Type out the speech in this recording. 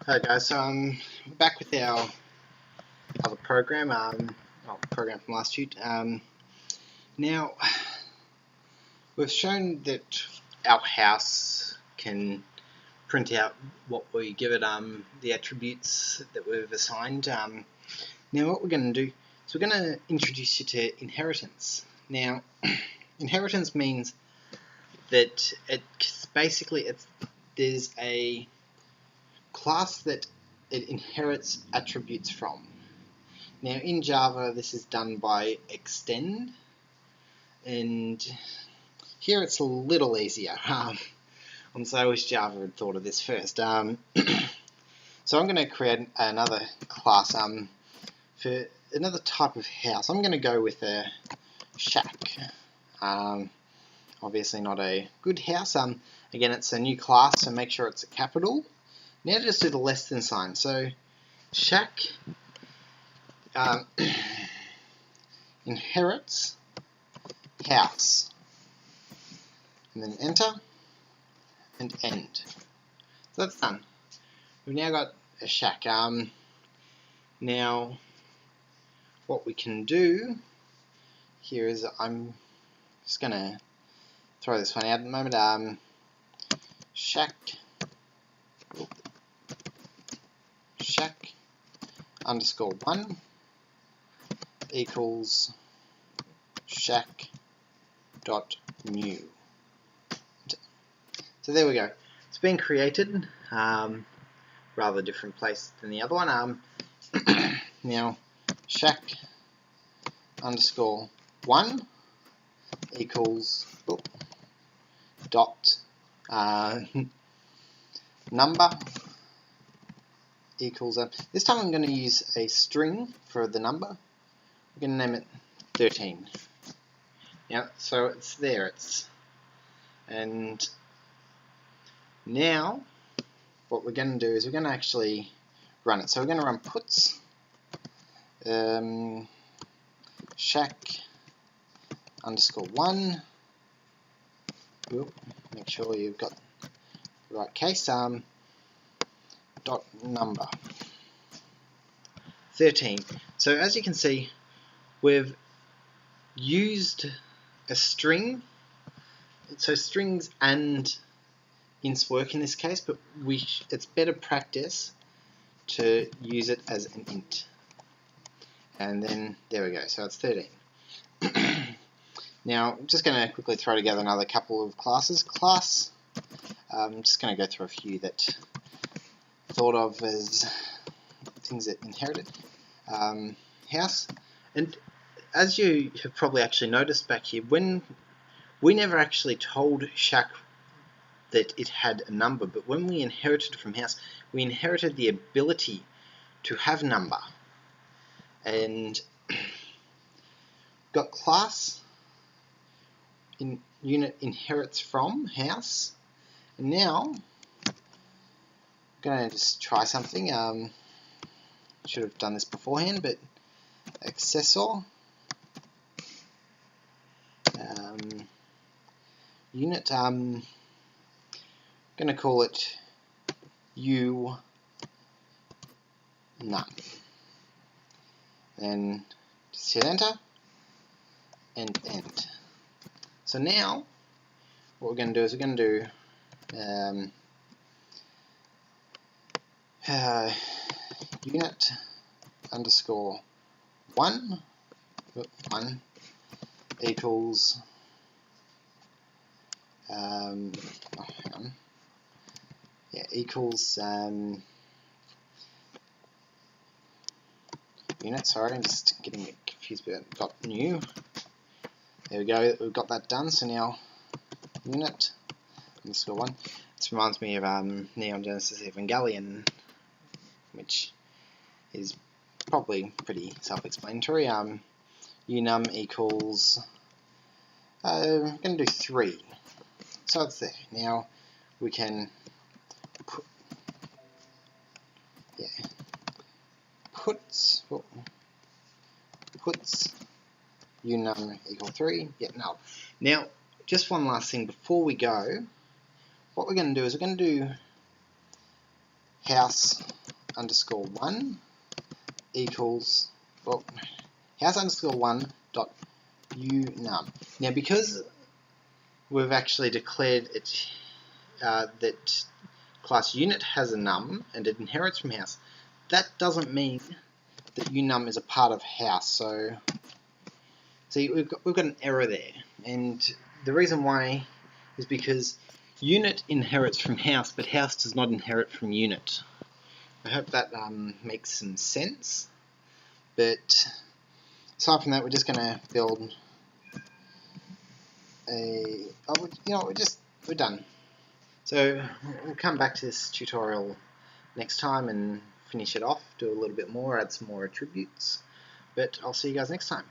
Hi guys, so we're back with our other program, program from last shoot. Now, we've shown that our house can print out what we give it, the attributes that we've assigned. Now what we're going to do is we're going to introduce you to inheritance. Now, inheritance means that there's a class that it inherits attributes from. Now in Java this is done by extend, and here it's a little easier. So I wish Java had thought of this first. So I'm going to create another class for another type of house. I'm going to go with a shack. Obviously not a good house. Again, it's a new class, so make sure it's a capital. Now just do the less than sign. So shack inherits house, and then enter and end. So that's done. We've now got a shack. Now what we can do here is I'm just going to throw this one out at the moment. Shack underscore 1 equals shack dot new. So there we go. It's been created. Rather different place than the other one. Now shack underscore 1 equals dot number equals this time I'm going to use a string for the number. We're going to name it 13. Yeah, so it's there. And now what we're going to do is we're going to actually run it. So we're going to run puts shack underscore 1. Make sure you've got the right case. Dot number 13. So as you can see, we've used a string. So strings and ints work in this case, but it's better practice to use it as an int. And then there we go. So it's 13. Now I'm just going to quickly throw together another couple of classes. I'm just going to go through a few that thought of as things that inherited. House, and as you have probably actually noticed back here, when we never actually told shack that it had a number, but when we inherited from house, we inherited the ability to have number. And got class in unit inherits from house, and now I'm going to just try something. Should have done this beforehand, but accessor unit. I'm going to call it u num. Then just hit enter and end. So now what we're going to do is we're going to do unit underscore 1 equals equals unit. Sorry, I'm just getting confused about got new. There we go. We've got that done. So now unit underscore 1. This reminds me of Neon Genesis Evangelion, which is probably pretty self-explanatory. Unum equals I'm going to do 3. So it's there. Now we can puts unum equal 3. No. Now just one last thing before we go. What we're going to do is we're going to do house underscore 1 equals, well, house underscore 1 dot unum. Now, because we've actually declared it that class unit has a num and it inherits from house, that doesn't mean that unum is a part of house. So see, we've got an error there, and the reason why is because unit inherits from house, but house does not inherit from unit. I hope that makes some sense. But aside from that, we're just going to build a. Oh, you know, we're done. So we'll come back to this tutorial next time and finish it off, do a little bit more, add some more attributes. But I'll see you guys next time.